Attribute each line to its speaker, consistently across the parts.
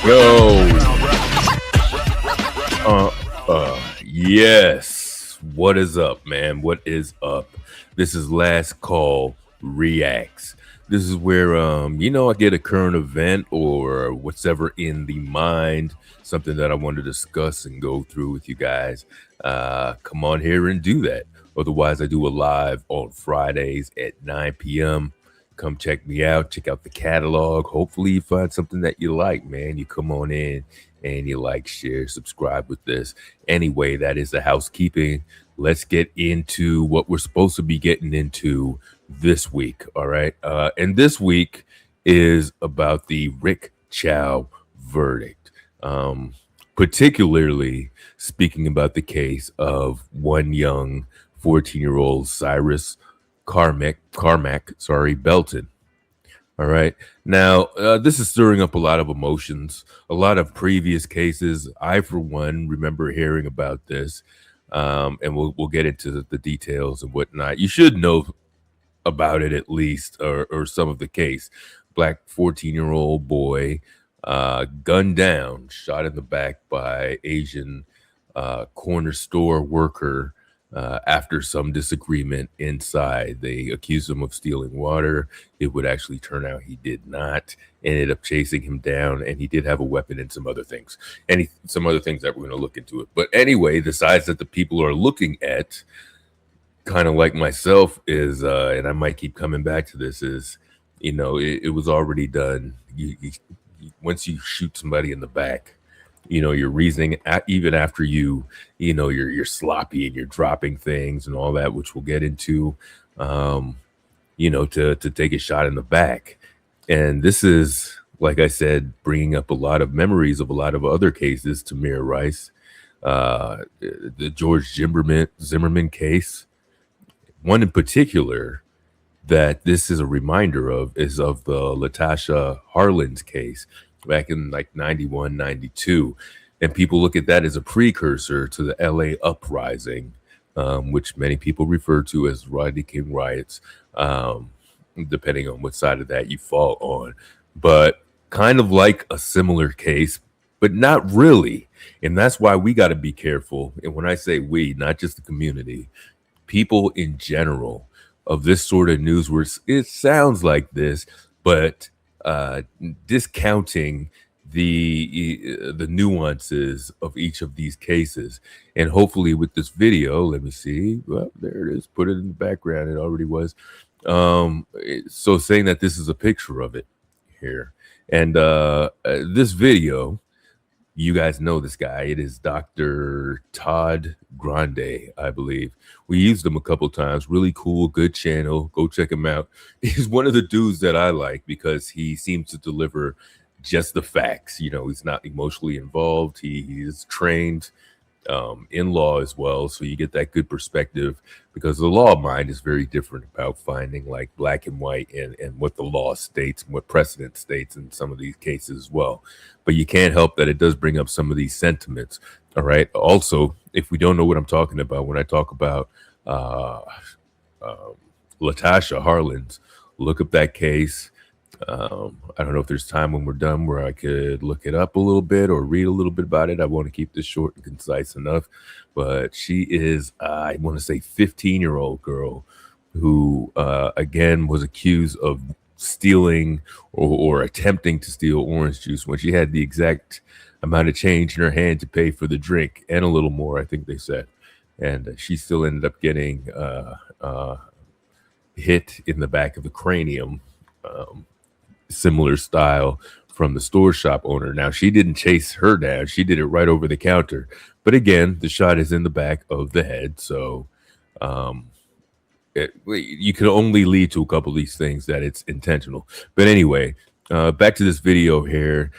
Speaker 1: Yo. Yes. What is up, man? What is up? This is Last Call Reacts. This is where I get a current event or whatever in the mind, something that I want to discuss and go through with you guys. Come on here and do that. Otherwise, I do a live on Fridays at 9 p.m. Come check me out. Check out the catalog. Hopefully you find something that you like, man. You come on in and you like, share, subscribe with this. Anyway, that is the housekeeping. Let's get into what we're supposed to be getting into this week. All right. And this week is about the Rick Chow verdict. Particularly speaking about the case of one young 14-year-old Cyrus Carmack-Belton. All right. Now, this is stirring up a lot of emotions, a lot of previous cases. I, for one, remember hearing about this, and we'll get into the details and whatnot. You should know about it at least, or some of the case. Black 14-year-old boy gunned down, shot in the back by Asian corner store worker after some disagreement inside. They accused him of stealing water. It would actually turn out he did not. Ended up chasing him down, and he did have a weapon and some other things. Some other things that we're going to look into it. But anyway, the sides that the people are looking at, kind of like myself, is, and I might keep coming back to this, is, it was already done. Once you shoot somebody in the back, you're reasoning even after you're sloppy and you're dropping things and all that, which we'll get into, to take a shot in the back. And this is, like I said, bringing up a lot of memories of a lot of other cases. Tamir Rice, the George Zimmerman case. One in particular that this is a reminder of is of the Latasha Harlins case back in like 91, 92. And people look at that as a precursor to the LA uprising, which many people refer to as Rodney King riots, depending on what side of that you fall on. But kind of like a similar case, but not really. And that's why we got to be careful. And when I say we, not just the community, people in general, of this sort of news where it sounds like this, but discounting the nuances of each of these cases. And hopefully with this video, let me see, well, there it is, put it in the background, it already was. So saying that this is a picture of it here. And this video, you guys know this guy. It is Dr. Todd Grande, I believe. We used him a couple times. Really cool, good channel. Go check him out. He's one of the dudes that I like because he seems to deliver just the facts. He's not emotionally involved. He is trained in law as well, so you get that good perspective, because the law mind is very different about finding like black and white and what the law states and what precedent states in some of these cases as well. But you can't help that it does bring up some of these sentiments. All right. Also, if we don't know what I'm talking about when I talk about Latasha Harlins, look up that case. I don't know if there's time when we're done where I could look it up a little bit or read a little bit about it. I want to keep this short and concise enough, but she is, I want to say, 15-year-old girl who, again, was accused of stealing or attempting to steal orange juice when she had the exact amount of change in her hand to pay for the drink and a little more, I think they said. And she still ended up getting hit in the back of the cranium, similar style from the store shop owner. Now, she didn't chase her down. She did it right over the counter. But again, the shot is in the back of the head. So you can only lead to a couple of these things that it's intentional. But anyway, back to this video here.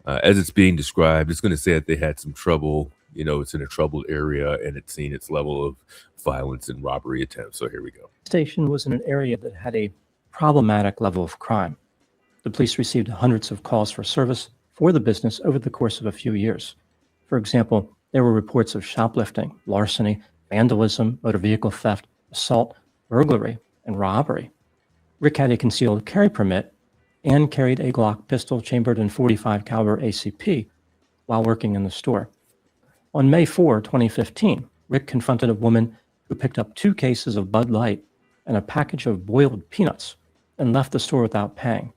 Speaker 1: As it's being described, it's going to say that they had some trouble. It's in a troubled area, and it's seen its level of violence and robbery attempts. So here we go.
Speaker 2: The station was in an area that had a problematic level of crime. The police received hundreds of calls for service for the business over the course of a few years. For example, there were reports of shoplifting, larceny, vandalism, motor vehicle theft, assault, burglary, and robbery. Rick had a concealed carry permit and carried a Glock pistol chambered in .45 caliber ACP while working in the store. On May 4, 2015, Rick confronted a woman who picked up 2 cases of Bud Light and a package of boiled peanuts and left the store without paying.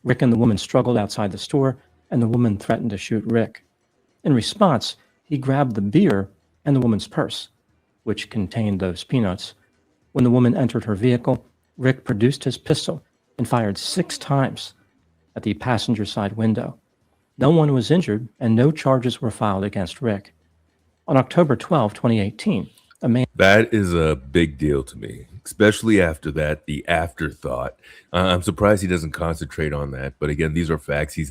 Speaker 2: Rick and the woman struggled outside the store, and the woman threatened to shoot Rick. In response, he grabbed the beer and the woman's purse, which contained those peanuts. When the woman entered her vehicle, Rick produced his pistol and fired 6 times at the passenger side window. No one was injured, and no charges were filed against Rick. On October 12, 2018, a man...
Speaker 1: That is a big deal to me, especially after that, the afterthought. I'm surprised he doesn't concentrate on that. But again, these are facts. He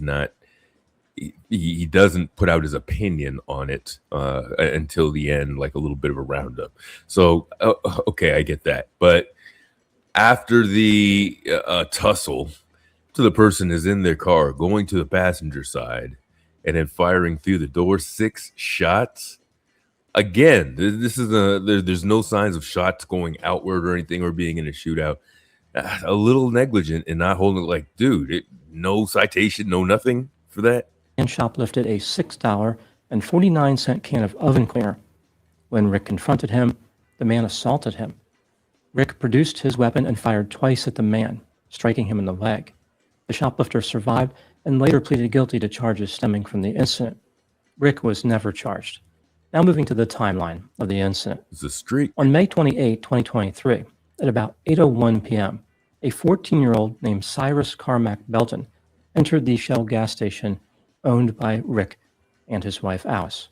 Speaker 1: doesn't put out his opinion on it until the end, like a little bit of a roundup. So, okay, I get that. But after the tussle, to the person is in their car, going to the passenger side, and then firing through the door, 6 shots. Again, this is there's no signs of shots going outward or anything, or being in a shootout. A little negligent in not holding it, like, dude, no citation, no nothing for that.
Speaker 2: And shoplifted a $6.49 can of oven cleaner. When Rick confronted him, the man assaulted him. Rick produced his weapon and fired twice at the man, striking him in the leg. The shoplifter survived and later pleaded guilty to charges stemming from the incident. Rick was never charged. Now moving to the timeline of the incident.
Speaker 1: It's a streak.
Speaker 2: On May 28, 2023, at about 8:01 p.m., a 14-year-old named Cyrus Carmack-Belton entered the Shell gas station owned by Rick and his wife Alice.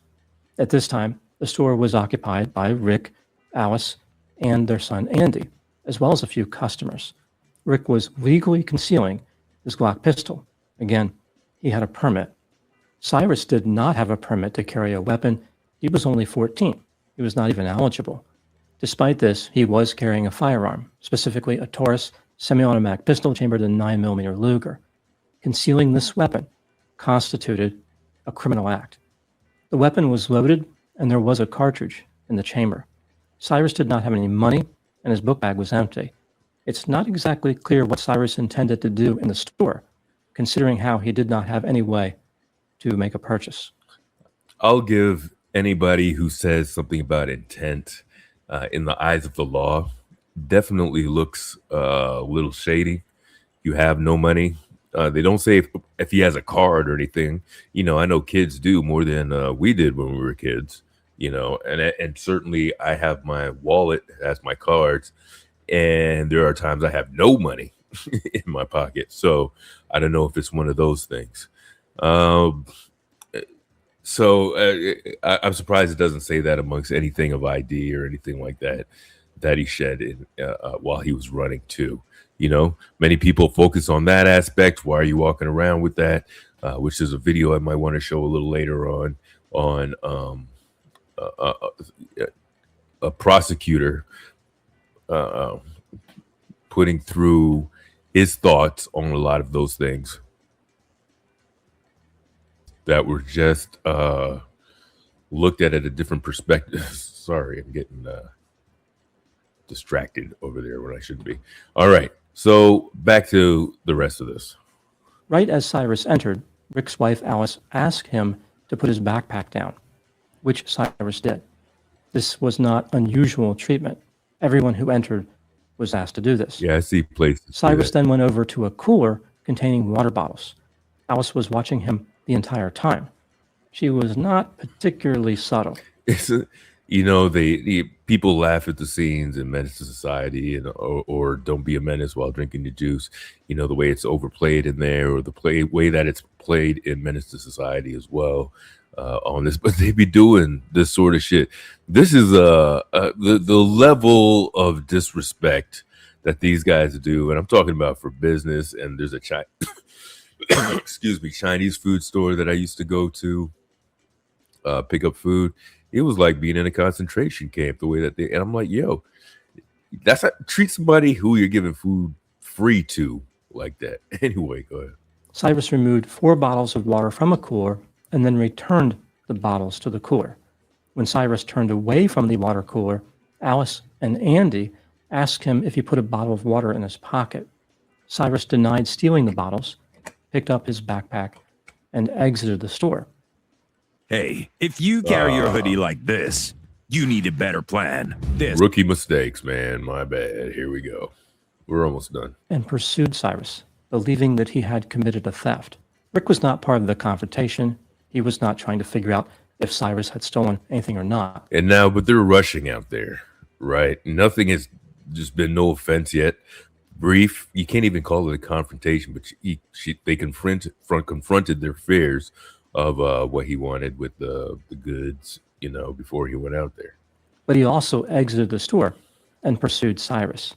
Speaker 2: At this time, the store was occupied by Rick, Alice, and their son Andy, as well as a few customers. Rick was legally concealing his Glock pistol. Again, he had a permit. Cyrus did not have a permit to carry a weapon. He was only 14. He was not even eligible. Despite this, he was carrying a firearm, specifically a Taurus semi-automatic pistol chambered in 9mm Luger. Concealing this weapon constituted a criminal act. The weapon was loaded, and there was a cartridge in the chamber. Cyrus did not have any money, and his book bag was empty. It's not exactly clear what Cyrus intended to do in the store, considering how he did not have any way to make a purchase.
Speaker 1: I'll give anybody who says something about intent in the eyes of the law definitely looks a little shady. You have no money. They don't say if he has a card or anything. You know, I know kids do more than we did when we were kids, you know, and certainly I have my wallet as my cards, and there are times I have no money in my pocket. So I don't know if it's one of those things. So I'm surprised it doesn't say that amongst anything of ID or anything like that he shed in while he was running too. You know, many people focus on that aspect. Why are you walking around with that? Which is a video I might want to show a little later on a prosecutor putting through his thoughts on a lot of those things that were just looked at a different perspective. Sorry, I'm getting distracted over there when I shouldn't be. All right, so back to the rest of this.
Speaker 2: Right as Cyrus entered, Rick's wife Alice asked him to put his backpack down, which Cyrus did. This was not unusual treatment. Everyone who entered was asked to do this.
Speaker 1: Yeah, I see places.
Speaker 2: Cyrus then went over to a cooler containing water bottles. Alice was watching him the entire time. She was not particularly subtle.
Speaker 1: You know, the people laugh at the scenes in Menace to Society, and or Don't Be a Menace While Drinking the Juice. You know, the way it's overplayed in there, or the way that it's played in Menace to Society as well. On this, but they be doing this sort of shit. This is the level of disrespect that these guys do, and I'm talking about for business. And there's a Chinese food store that I used to go to pick up food. It was like being in a concentration camp, the way that and I'm like, yo, that's not, treat somebody who you're giving food free to like that. Anyway, go ahead.
Speaker 2: Cyrus removed 4 bottles of water from a cooler and then returned the bottles to the cooler. When Cyrus turned away from the water cooler, Alice and Andy asked him if he put a bottle of water in his pocket. Cyrus denied stealing the bottles, picked up his backpack, and exited the store.
Speaker 3: Hey, if you carry your hoodie like this, you need a better plan. This
Speaker 1: Rookie mistakes, man. My bad. Here we go. We're almost done.
Speaker 2: And pursued Cyrus, believing that he had committed a theft. Rick was not part of the confrontation. He was not trying to figure out if Cyrus had stolen anything or not.
Speaker 1: And now, but they're rushing out there, right? Nothing has just been, no offense yet. Brief. You can't even call it a confrontation, but they confronted their fears of what he wanted with the goods, before he went out there.
Speaker 2: But he also exited the store and pursued Cyrus.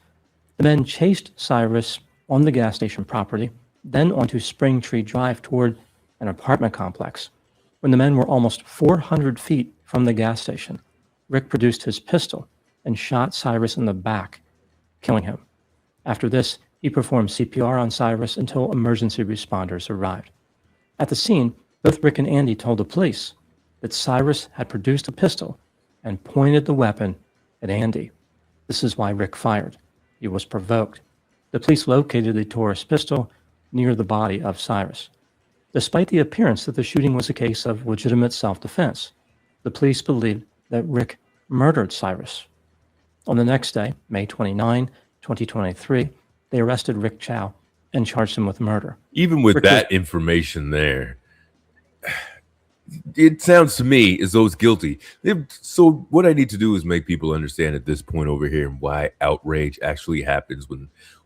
Speaker 2: The men chased Cyrus on the gas station property, then onto Spring Tree Drive toward an apartment complex. When the men were almost 400 feet from the gas station, Rick produced his pistol and shot Cyrus in the back, killing him. After this, he performed CPR on Cyrus until emergency responders arrived. At the scene, both Rick and Andy told the police that Cyrus had produced a pistol and pointed the weapon at Andy. This is why Rick fired. He was provoked. The police located the Taurus pistol near the body of Cyrus. Despite the appearance that the shooting was a case of legitimate self-defense, the police believed that Rick murdered Cyrus. On the next day, May 29, 2023, they arrested Rick Chow and charged him with murder.
Speaker 1: Even with that information there, it sounds to me as though it's guilty. So what I need to do is make people understand at this point over here why outrage actually happens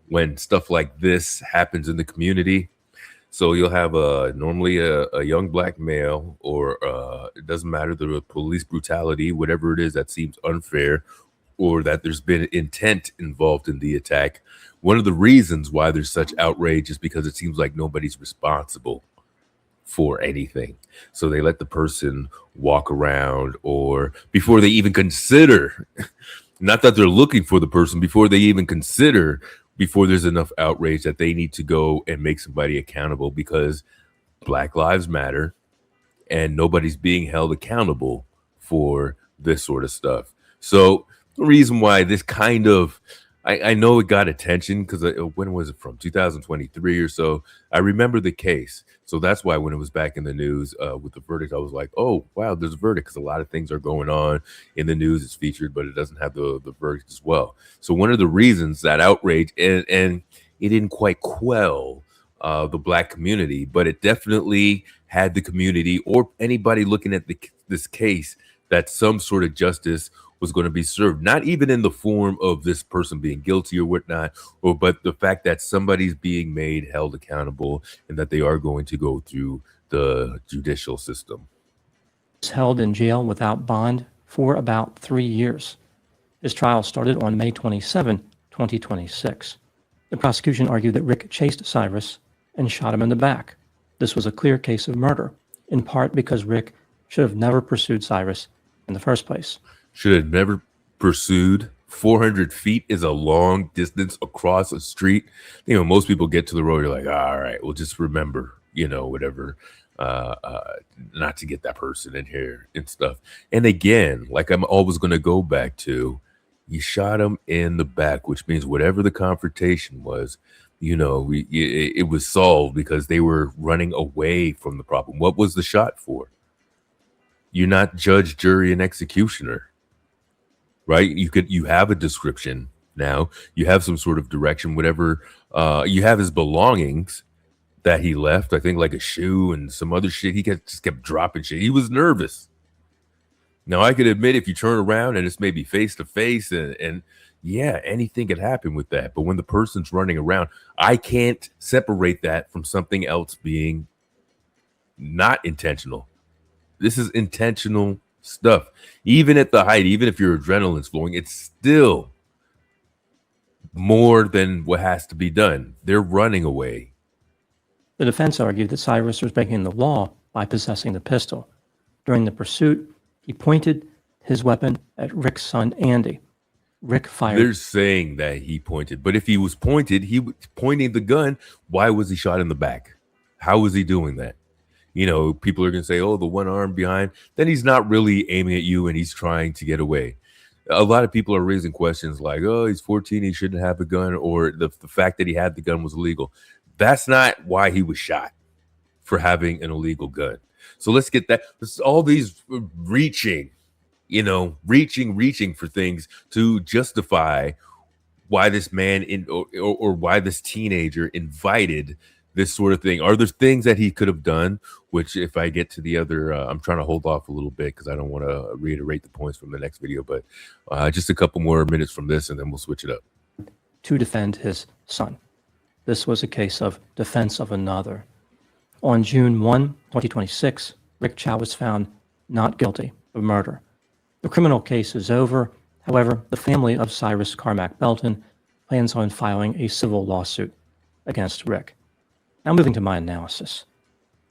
Speaker 1: when stuff like this happens in the community. So you'll have normally a young black male, or it doesn't matter, the police brutality, whatever it is that seems unfair, or that there's been intent involved in the attack. One of the reasons why there's such outrage is because it seems like nobody's responsible for anything. So they let the person walk around, or before they even consider, not that they're looking for the person, before they even consider, before there's enough outrage that they need to go and make somebody accountable, because Black Lives Matter and nobody's being held accountable for this sort of stuff. So the reason why this kind of, I know it got attention because when was it from? 2023 or so. I remember the case. So that's why when it was back in the news with the verdict, I was like, oh, wow, there's a verdict, because a lot of things are going on in the news. It's featured, but it doesn't have the verdict as well. So one of the reasons that outrage, and it didn't quite quell the Black community, but it definitely had the community or anybody looking at this case that some sort of justice was going to be served, not even in the form of this person being guilty or whatnot, but the fact that somebody's being made held accountable and that they are going to go through the judicial system.
Speaker 2: He was held in jail without bond for about 3 years. His trial started on May 27, 2026. The prosecution argued that Rick chased Cyrus and shot him in the back. This was a clear case of murder, in part because Rick should have never pursued Cyrus in the first place.
Speaker 1: Should have never pursued. 400 feet is a long distance across a street. Most people get to the road, you're like, all right, we'll just remember, whatever, not to get that person in here and stuff. And again, like I'm always going to go back to, you shot him in the back, which means whatever the confrontation was, it was solved because they were running away from the problem. What was the shot for? You're not judge, jury, and executioner. Right? You have a description now. You have some sort of direction, whatever. You have his belongings that he left, I think like a shoe and some other shit. He just kept dropping shit. He was nervous. Now, I could admit if you turn around and it's maybe face to face and yeah, anything could happen with that. But when the person's running around, I can't separate that from something else being not intentional. This is intentional stuff. Even at the height, even if your adrenaline's flowing, it's still more than what has to be done. They're running away.
Speaker 2: The defense argued that Cyrus was breaking the law by possessing the pistol. During the pursuit, he pointed his weapon at Rick's son, Andy. Rick fired.
Speaker 1: They're saying that he pointed, but if he was pointing the gun, why was he shot in the back? How was he doing that? People are going to say, oh, the one arm behind. Then he's not really aiming at you and he's trying to get away. a lot of people are raising questions like, oh, he's 14, he shouldn't have a gun, or the fact that he had the gun was illegal. That's not why he was shot, for having an illegal gun. So let's get that. All these reaching for things to justify why this man or why this teenager invited this sort of thing. Are there things that he could have done? Which, if I get to the other, I'm trying to hold off a little bit because I don't want to reiterate the points from the next video. But just a couple more minutes from this, and then we'll switch it up.
Speaker 2: To defend his son. This was a case of defense of another. On June 1, 2026, Rick Chow was found not guilty of murder. The criminal case is over. However, the family of Cyrus Carmack-Belton plans on filing a civil lawsuit against Rick. Now moving to my analysis.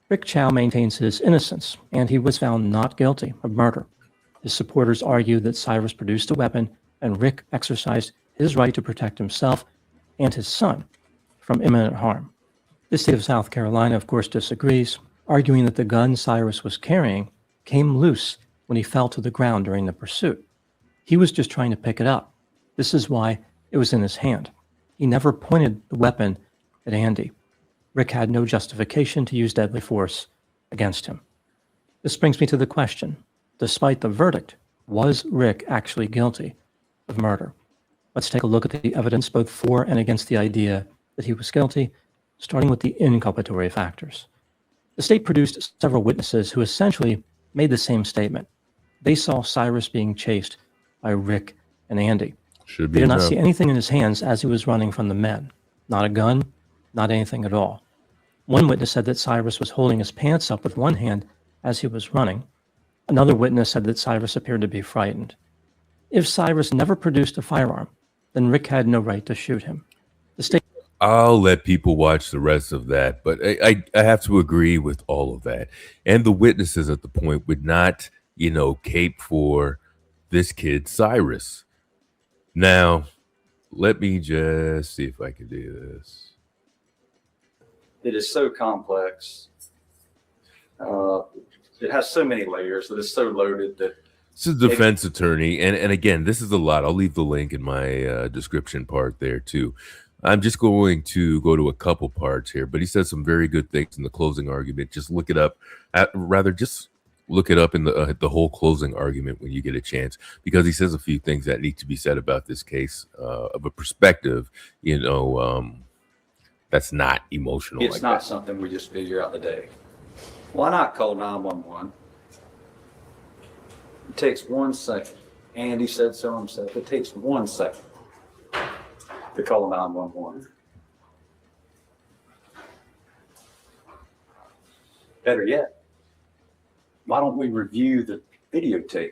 Speaker 2: Rick Chow maintains his innocence, and he was found not guilty of murder. His supporters argue that Cyrus produced a weapon, and Rick exercised his right to protect himself and his son from imminent harm. The state of South Carolina, of course, disagrees, arguing that the gun Cyrus was carrying came loose when he fell to the ground during the pursuit. He was just trying to pick it up. This is why it was in his hand. He never pointed the weapon at Andy. Rick had no justification to use deadly force against him. This brings me to the question, despite the verdict, was Rick actually guilty of murder? Let's take a look at the evidence both for and against the idea that he was guilty, starting with the inculpatory factors. The state produced several witnesses who essentially made the same statement. They saw Cyrus being chased by Rick and Andy.
Speaker 1: Should
Speaker 2: They
Speaker 1: be
Speaker 2: did not
Speaker 1: enough.
Speaker 2: see anything in his hands as he was running from the men. Not a gun, not anything at all. One witness said that Cyrus was holding his pants up with one hand as he was running. Another witness said that Cyrus appeared to be frightened. If Cyrus never produced a firearm, then Rick had no right to shoot him. The state
Speaker 1: I'll let people watch the rest of that, but I have to agree with all of that. And the witnesses at the point would not, cape for this kid, Cyrus. Now, let me just see if I can do this.
Speaker 4: It is so complex. It has so many layers that it's so loaded that
Speaker 1: This is a defense attorney, and again, this is a lot. I'll leave the link in my description part there too. I'm just going to go to a couple parts here, but he says some very good things in the closing argument. Just look it up. Just look it up in the whole closing argument when you get a chance, because he says a few things that need to be said about this case of a perspective, that's not emotional.
Speaker 4: it's
Speaker 1: like
Speaker 4: not
Speaker 1: that.
Speaker 4: something we just figure out today. Why not call 911? It takes 1 second. Andy said so himself. It takes 1 second to call 911. Better yet, why don't we review the videotape?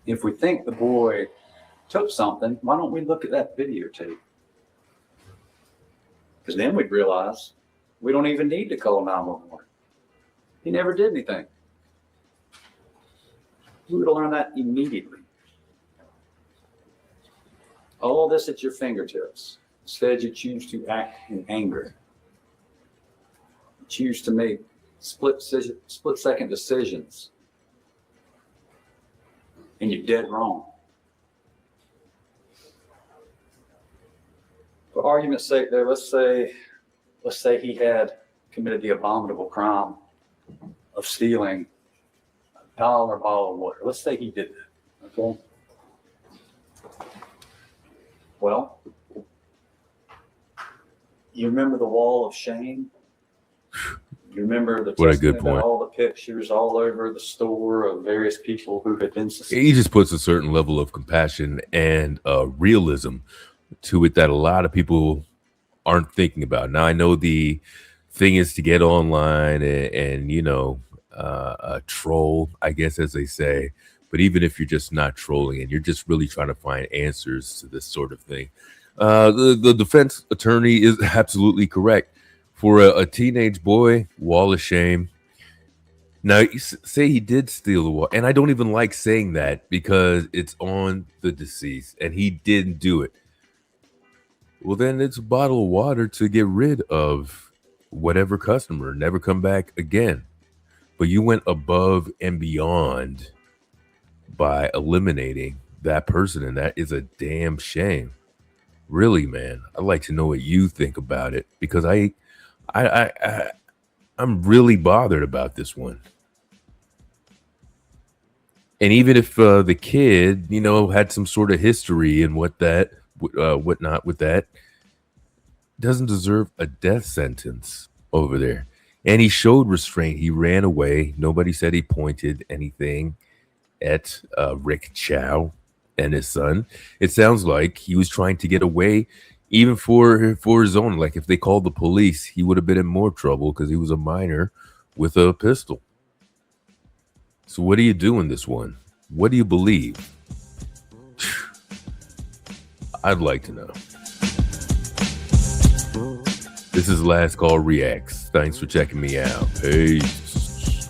Speaker 4: If we think the boy took something, why don't we look at that videotape? Because then we'd realize we don't even need to call 911. He never did anything. We would have learned that immediately. All this at your fingertips. Instead, you choose to act in anger. You choose to make split-second decisions. And you're dead wrong. For argument's sake, there, let's say he had committed the abominable crime of stealing a $1 bottle of water. Let's say he did that. Okay. Well, you remember the wall of shame? You remember the
Speaker 1: What a good
Speaker 4: about
Speaker 1: point.
Speaker 4: all the pictures all over the store of various people who had been
Speaker 1: He just puts a certain level of compassion and realism to it that a lot of people aren't thinking about. Now, I know the thing is to get online and troll, I guess, as they say. But even if you're just not trolling and you're just really trying to find answers to this sort of thing, the defense attorney is absolutely correct. For a teenage boy, wall of shame. Now, you say he did steal the wall, and I don't even like saying that because it's on the deceased, and he didn't do it. Well, then it's a bottle of water to get rid of whatever customer, never come back again. But you went above and beyond by eliminating that person, and that is a damn shame. Really, man. I'd like to know what you think about it, because I'm really bothered about this one. And even if the kid, had some sort of history and whatnot with that, doesn't deserve a death sentence over there. And he showed restraint. He ran away. Nobody said he pointed anything at Rick Chow and his son. It sounds like he was trying to get away, even for his own. Like, if they called the police, he would have been in more trouble because he was a minor with a pistol. So what do you do in this one? What do you believe? I'd like to know. This is Last Call Reacts. Thanks for checking me out. Peace.